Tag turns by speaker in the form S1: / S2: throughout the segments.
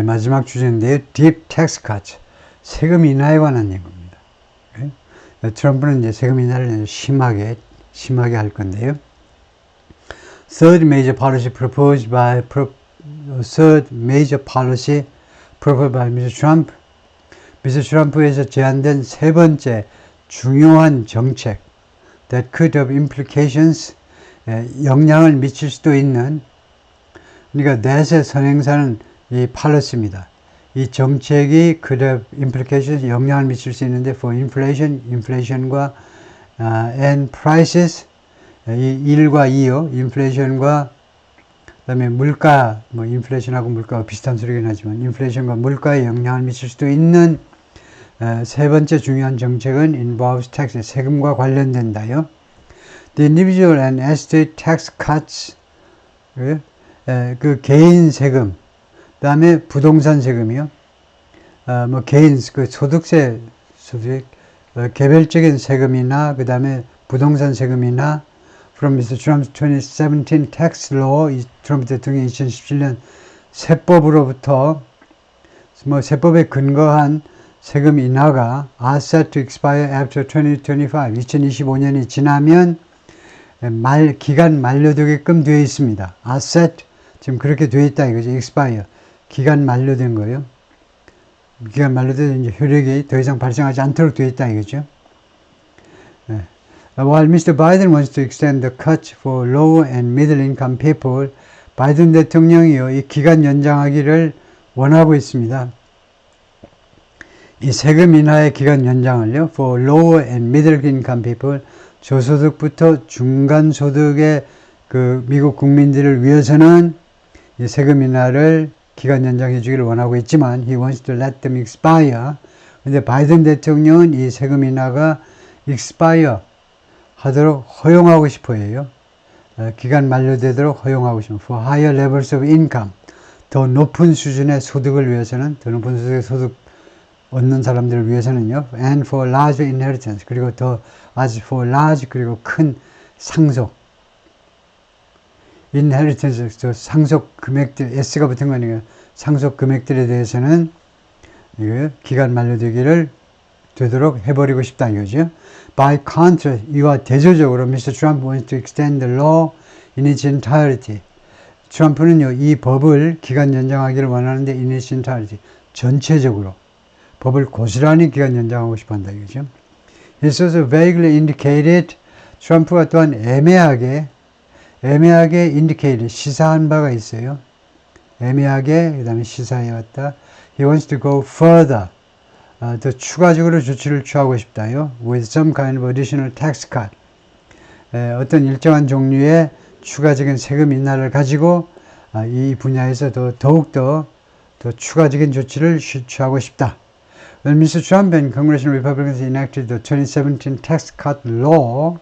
S1: 마지막 주제인데요. Deep tax cuts. 세금 인하에 관한 얘기입니다. 트럼프는 이제 세금 인하를 심하게 할 건데요. Third major policy proposed by Mr. Trump. 미스터 트럼프에서 제안된 세 번째 중요한 정책 that could have implications, 영향을 미칠 수도 있는, 그러니까 넷의 선행사는 이 policy입니다. 이 정책이 could have implications, 영향을 미칠 수 있는데 for inflation, inflation과 and prices, 이 1과 2요. 인플레이션과 그다음에 물가, 뭐 인플레이션하고 물가가 비슷한 소리긴 하지만 인플레이션과 물가에 영향을 미칠 수도 있는 세 번째 중요한 정책은 involves tax, 세금과 관련된다요. The individual and estate tax cuts, 그 개인 세금, 그다음에 부동산 세금이요. 뭐 개인 그 소득세, 개별적인 세금이나 그다음에 부동산 세금이나 from Mr. Trump's 2017 tax law, 이 트럼프 대통령의 2017년 세법으로부터 뭐 세법에 근거한 세금 인하가 are set to expire after 2025, 2025년이 지나면 기간 만료되게끔 되어 있습니다. are set, 지금 그렇게 되어 있다 이거죠. expire, 기간 만료된 거예요. 기간 만료돼서 이제 효력이 더 이상 발생하지 않도록 되어 있다 이거죠. While Mr. Biden wants to extend the cuts for low and middle income people, 바이든 대통령이요, 이 기간 연장하기를 원하고 있습니다. 이 세금 인하의 기간 연장을요, for low and middle income people, 저소득부터 중간소득의 그 미국 국민들을 위해서는 이 세금 인하를 기간 연장해 주기를 원하고 있지만, he wants to let them expire. 근데 바이든 대통령은 이 세금 인하가 expire 하도록 허용하고 싶어 해요. 기간 만료되도록 허용하고 싶어. For higher levels of income. 더 높은 수준의 소득을 위해서는, 더 높은 수준의 소득 얻는 사람들을 위해서는요. And for large inheritance. 그리고 더 as for large, 그리고 큰 상속. inheritance, 저 상속 금액들, S가 붙은 거니까 상속 금액들에 대해서는 이거 기간 만료되기를 되도록 해버리고 싶다 이거죠. By contrast, 이와 대조적으로 Mr. Trump wants to extend the law in its entirety. 트럼프는요, 이 법을 기간 연장하기를 원하는데 in its entirety, 전체적으로 법을 고스란히 기간 연장하고 싶어 한다 이거죠. It's also vaguely indicated, 트럼프가 또한 애매하게 indicated, 시사한 바가 있어요. 애매하게, 그 다음에 시사해 왔다. He wants to go further. 더 추가적으로 조치를 취하고 싶다요. With some kind of additional tax cut. 어떤 일정한 종류의 추가적인 세금 인하를 가지고 이 분야에서 더욱더 추가적인 조치를 취하고 싶다. When Mr. Trump and Congressional Republicans enacted the 2017 tax cut law,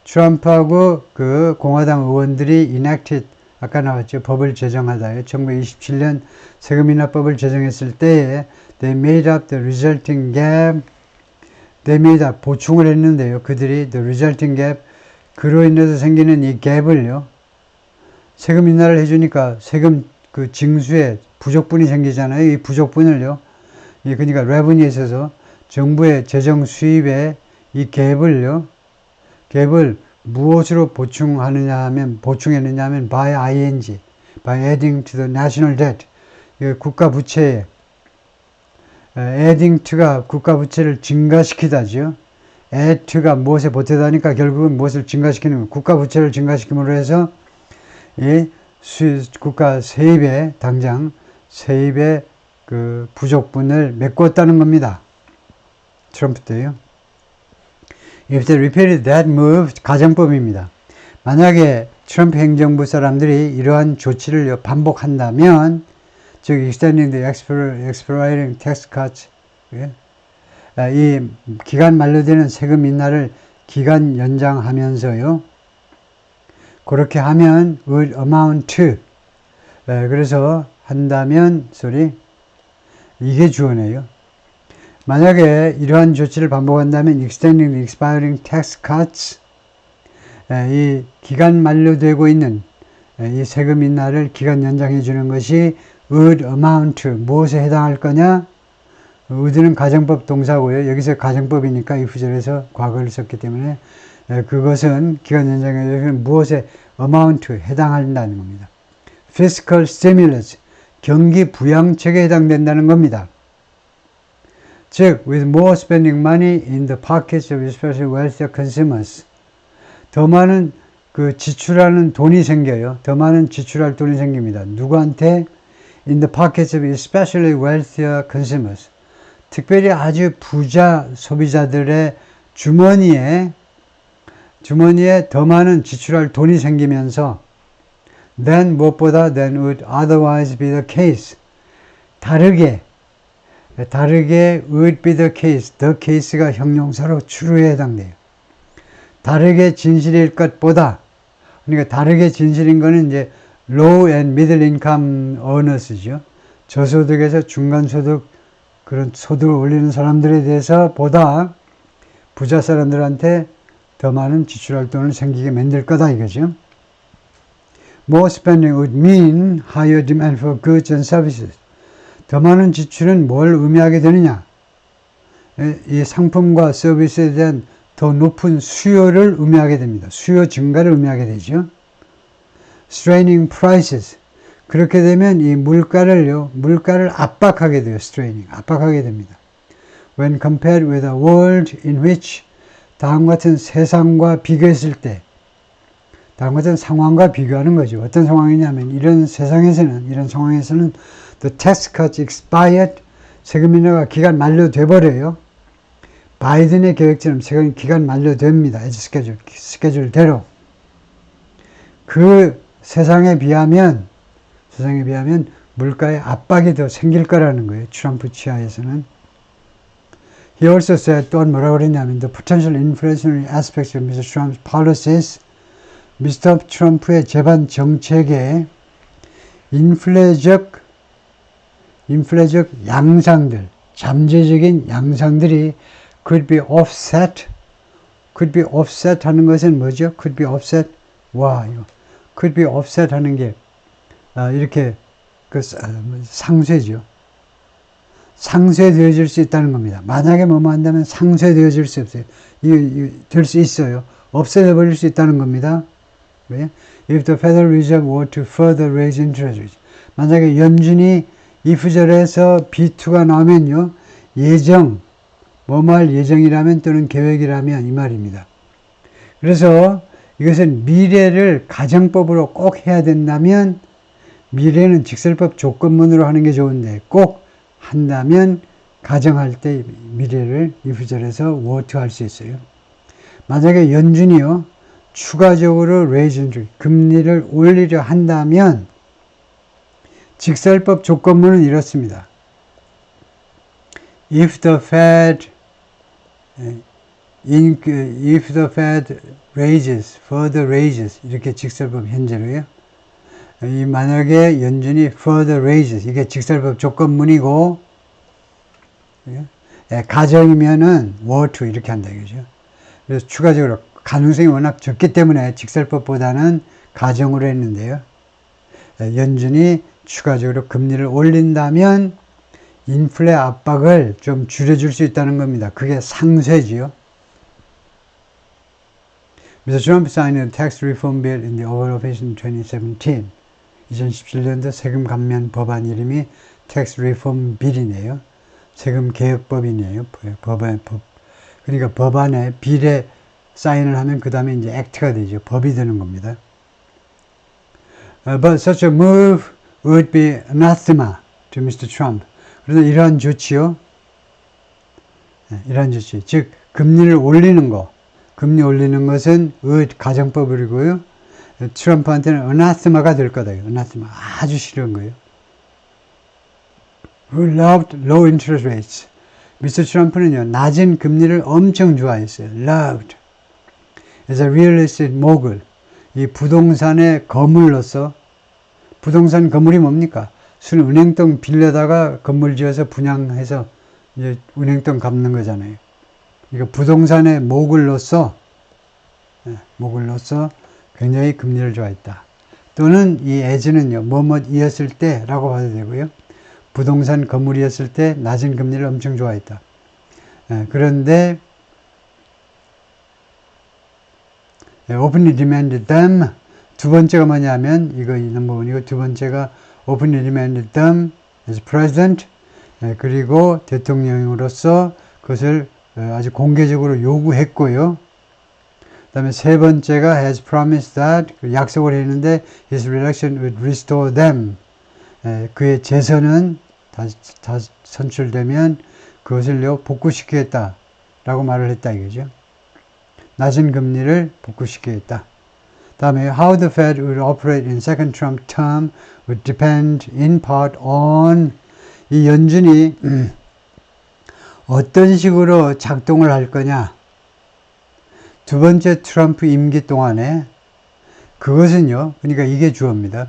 S1: 트럼프하고 그 공화당 의원들이 enacted, 아까 나왔죠. 법을 제정하다요. 1927년 세금 인하법을 제정했을 때에 they made up the resulting gap. they made up, 보충을 했는데요. 그들이 the resulting gap, 그로 인해서 생기는 이 갭을요. 세금 인하를 해주니까 세금 그 징수에 부족분이 생기잖아요. 이 부족분을요. 그러니까 revenue에 있어서 정부의 재정 수입에 이 갭을 무엇으로 보충했느냐 하면 by ing, by adding to the national debt, 국가 부채에 adding to가 국가 부채를 증가시키다죠. add to가 무엇에 보태다니까 결국은 무엇을 증가시키는 거예요. 국가 부채를 증가시킴으로 해서 이 국가 세입에 당장 세입의 그 부족분을 메꿨다는 겁니다. 트럼프 때요. If they repeated that move, 가정법입니다. 만약에 트럼프 행정부 사람들이 이러한 조치를 반복한다면, 즉 extending the expiring tax cuts, 이 기간 만료되는 세금 인하를 기간 연장하면서요. 그렇게 하면 would amount to, 그래서 한다면 이게 주어네요. 만약에 이러한 조치를 반복한다면 extending the expiring tax cuts, 이 기간 만료되고 있는 이 세금 인하를 기간 연장해 주는 것이 would amount 무엇에 해당할 거냐? would는 가정법 동사고요. 여기서 가정법이니까 이 구절에서 과거를 썼기 때문에 그것은 기간 연장에 무엇에 amount 해당한다는 겁니다. fiscal stimulus 경기 부양책에 해당된다는 겁니다. 즉, with more spending money in the pockets of especially wealthier consumers. 더 많은 지출하는 돈이 생겨요. 더 많은 지출할 돈이 생깁니다. 누구한테? In the pockets of especially wealthier consumers. 특별히 아주 부자 소비자들의 주머니에 더 많은 지출할 돈이 생기면서 than 무엇보다 than would otherwise be the case. 다르게 would be the case. the case가 형용사로 true에 해당돼요. 다르게 진실일 것보다, 그러니까 다르게 진실인 거는 이제 low and middle income earners죠. 저소득에서 중간소득, 그런 소득을 올리는 사람들에 대해서 보다 부자 사람들한테 더 많은 지출할 돈을 생기게 만들 거다 이거죠. More spending would mean higher demand for goods and services. 더 많은 지출은 뭘 의미하게 되느냐? 이 상품과 서비스에 대한 더 높은 수요를 의미하게 됩니다. 수요 증가를 의미하게 되죠. Straining prices. 그렇게 되면 이 물가를 압박하게 돼요. Straining. 압박하게 됩니다. When compared with a world in which 다음과 같은 세상과 비교했을 때, 다음과 같은 상황과 비교하는 거죠. 어떤 상황이냐면 이런 상황에서는 the tax cuts expired. 세금 인하가 기간 만료돼 버려요. 바이든의 계획처럼 세금 기간 만료됩니다. 스케줄대로. 그 세상에 비하면 물가의 압박이 더 생길 거라는 거예요. 트럼프 치하에서는. He also said, 또한 뭐라고 그랬냐면 the potential inflationary aspects of Mr. Trump's policies, 미스터 트럼프의 재반 정책의 인플레적 양상들, 잠재적인 양상들이 could be offset 하는 것은 뭐죠? could be offset 하는 게 이렇게 상쇄죠. 상쇄되어질 수 있다는 겁니다. 만약에 뭐뭐 한다면 상쇄되어질 수 없어요. 될 수 있어요. 없어져 버릴 수 있다는 겁니다. 왜? If the Federal Reserve were to further raise interest rates. 만약에 연준이 이 구절에서 B2가 나오면요. 뭐뭐 할 예정이라면 또는 계획이라면 이 말입니다. 그래서 이것은 미래를 가정법으로 꼭 해야 된다면 미래는 직설법 조건문으로 하는 게 좋은데 꼭 한다면 가정할 때 미래를 이 구절에서 were to 할 수 있어요. 만약에 연준이요. 추가적으로 raise interest, 금리를 올리려 한다면 직설법 조건문은 이렇습니다. If the Fed further raises 이렇게 직설법 현재로요. 이 만약에 연준이 further raises 이게 직설법 조건문이고 가정이면은 were to 이렇게 한다 이거죠. 그래서 추가적으로 가능성이 워낙 적기 때문에 직설법보다는 가정으로 했는데요. 연준이 추가적으로 금리를 올린다면 인플레 압박을 좀 줄여줄 수 있다는 겁니다. 그게 상쇄지요. Mr. Trump signed a tax reform bill in the Oval Office in 2017. 2017년도 세금 감면 법안 이름이 tax reform bill이네요. 세금 개혁법이네요. 그러니까 법안에 빌에 사인을 하면 그 다음에 이제 액트가 되죠. 법이 되는 겁니다. But such a move would be anathema to Mr. Trump. 그래서 이러한 조치, 즉 금리 올리는 것은 가정법이고요. 트럼프한테는 anathema가 될 거다. anathema 아주 싫은 거예요. Who loved low interest rates. 미스터 트럼프는요 낮은 금리를 엄청 좋아했어요. Loved. As a real estate mogul. 이 부동산의 거물로서 부동산 건물이 뭡니까? 순 은행돈 빌려다가 건물 지어서 분양해서 이제 은행돈 갚는 거잖아요. 이거 부동산의 모글로서 굉장히 금리를 좋아했다. 또는 이 as는요, 뭐뭐이었을 때 라고 봐도 되고요. 부동산 건물이었을 때 낮은 금리를 엄청 좋아했다. 그런데 openly demanded them. 두 번째가 뭐냐면 이거 넘버 1이고 두 번째가 openly demanded them as president. 그리고 대통령으로서 그것을 아주 공개적으로 요구했고요. 그 다음에 세 번째가 has promised that, 약속을 했는데 his reelection would restore them. 그의 재선은 다 선출되면 그것을요 복구시키겠다 라고 말을 했다 이거죠. 낮은 금리를 복구시키겠다. 다음에 how the Fed would operate in second Trump term would depend in part on, 이 연준이 어떤 식으로 작동을 할 거냐. 두 번째 트럼프 임기 동안에 그것은요, 그러니까 이게 주어입니다.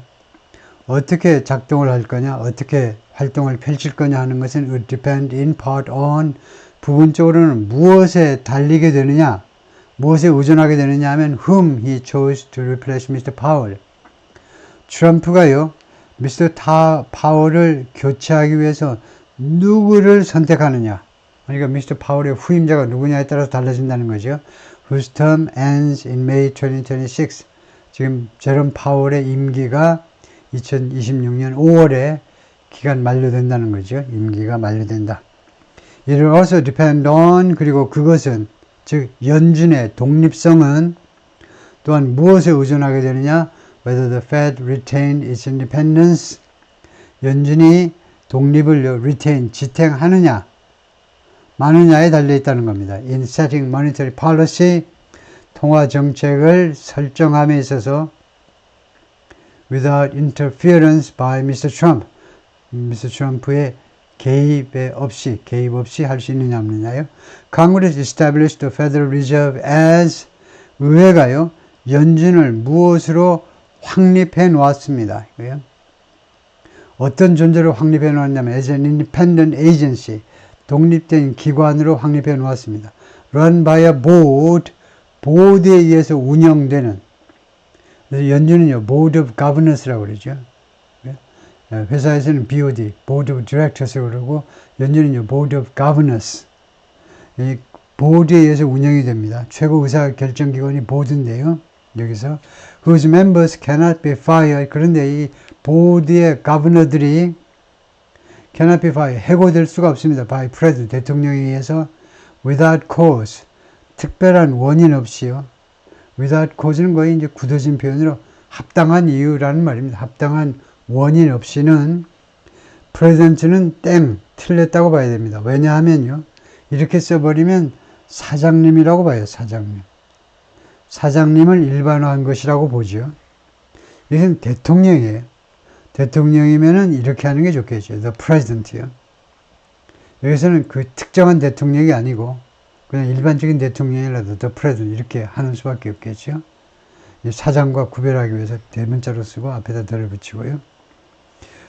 S1: 어떻게 작동을 할 거냐, 어떻게 활동을 펼칠 거냐 하는 것은 would depend in part on, 부분적으로는 무엇에 달리게 되느냐, 무엇에 의존하게 되느냐 하면 whom he chose to replace Mr. Powell. 트럼프가요, Mr. 파월을 교체하기 위해서 누구를 선택하느냐. 그러니까 Mr. 파월의 후임자가 누구냐에 따라서 달라진다는 거죠. Whose term ends in May 2026. 지금 제롬 파월의 임기가 2026년 5월에 기간 만료된다는 거죠. 임기가 만료된다. It will also depend on, 그리고 그것은, 즉 연준의 독립성은 또한 무엇에 의존하게 되느냐. Whether the Fed retain its independence, 연준이 독립을 retain, 지탱하느냐 마느냐에 달려있다는 겁니다. In setting monetary policy, 통화 정책을 설정함에 있어서 without interference by Mr. Trump, Mr. Trump의 개입 없이 할 수 있느냐 없느냐요. Congress established the Federal Reserve as, 의회가요 연준을 무엇으로 확립해 놓았습니다. 어떤 존재로 확립해 놓았냐면 as an independent agency, 독립된 기관으로 확립해 놓았습니다. Run by a board, 보드에 의해서 운영되는, 그래서 연준은요 Board of Governors라고 그러죠. 회사에서는 BOD, Board of Directors라고 그러고 연준은요 Board of Governors, 이 보드에 의해서 운영이 됩니다. 최고 의사 결정 기관이 보드인데요. 여기서 whose members cannot be fired, 그런데 이 보드의 가버너들이 cannot be fired, 해고될 수가 없습니다. by president, 대통령에 의해서 without cause, 특별한 원인 없이요. without cause는 거의 이제 굳어진 표현으로 합당한 이유라는 말입니다. 합당한 원인 없이는 president는 틀렸다고 봐야 됩니다. 왜냐하면요, 이렇게 써버리면 사장님이라고 봐요. 사장님을 일반화한 것이라고 보죠. 이것은 대통령이에요. 대통령이면은 이렇게 하는 게 좋겠죠. The President요. 여기서는 그 특정한 대통령이 아니고 그냥 일반적인 대통령이라도 The President 이렇게 하는 수밖에 없겠죠. 사장과 구별하기 위해서 대문자로 쓰고 앞에다 덜을 붙이고요.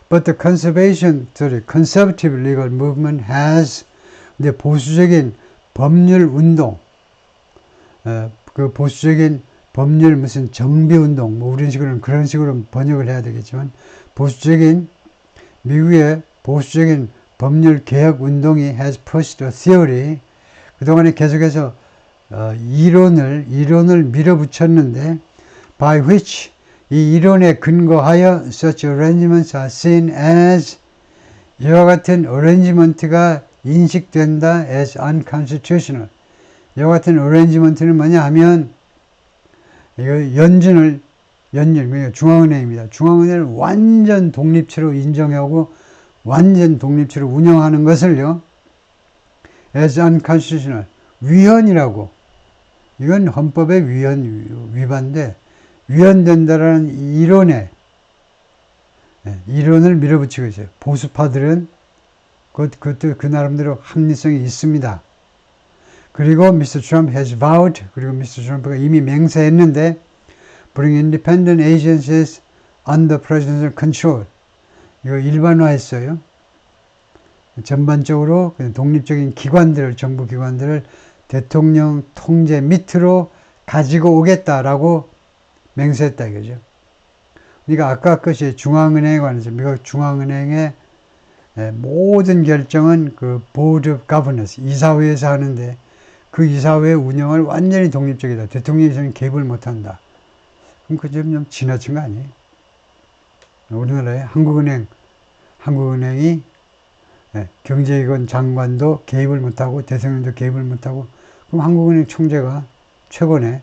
S1: But the conservative legal movement has, 근데 보수적인 법률 운동, 그 보수적인 법률 무슨 정비운동, 뭐 우리 식으로는 그런 식으로 번역을 해야 되겠지만, 보수적인, 미국의 보수적인 법률 개혁 운동이 has pushed a theory, 그동안에 계속해서 이론을 밀어붙였는데, by which, 이 이론에 근거하여 such arrangements are seen as, 이와 같은 arrangement가 인식된다 as unconstitutional. 이와 같은 arrangement는 뭐냐 하면, 이거 연준을, 그러니까 중앙은행입니다. 중앙은행을 완전 독립체로 인정하고 완전 독립체로 운영하는 것을요, as unconstitutional, 위헌이라고. 이건 헌법의 위반인데, 위헌된다라는 이론을 밀어붙이고 있어요. 보수파들은 그것도 그 나름대로 합리성이 있습니다. 그리고 Mr. Trump has vowed, 그리고 Mr. Trump가 이미 맹세했는데, bring independent agencies under presidential control. 이거 일반화했어요. 전반적으로 독립적인 기관들을, 정부 기관들을 대통령 통제 밑으로 가지고 오겠다라고 맹세했다 이거죠. 그러니까 아까 것이 중앙은행에 관해서 미국 중앙은행의 모든 결정은 그 보드 오브 거버넌스 이사회에서 하는데 그 이사회 운영을 완전히 독립적이다. 대통령이 개입을 못한다. 그럼 그 좀 지나친 거 아니에요? 우리나라의 한국은행이 경제기관 장관도 개입을 못하고 대통령도 개입을 못하고 그럼 한국은행 총재가 최고네.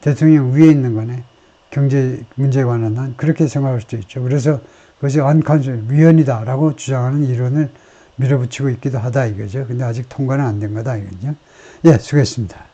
S1: 대통령 위에 있는 거네. 경제 문제에 관한 한 그렇게 생각할 수도 있죠. 그래서 그것이 언컨스티튜셔널 위헌이다라고 주장하는 이론을 밀어붙이고 있기도 하다 이거죠. 근데 아직 통과는 안 된 거다 이거죠. 예, 수고했습니다.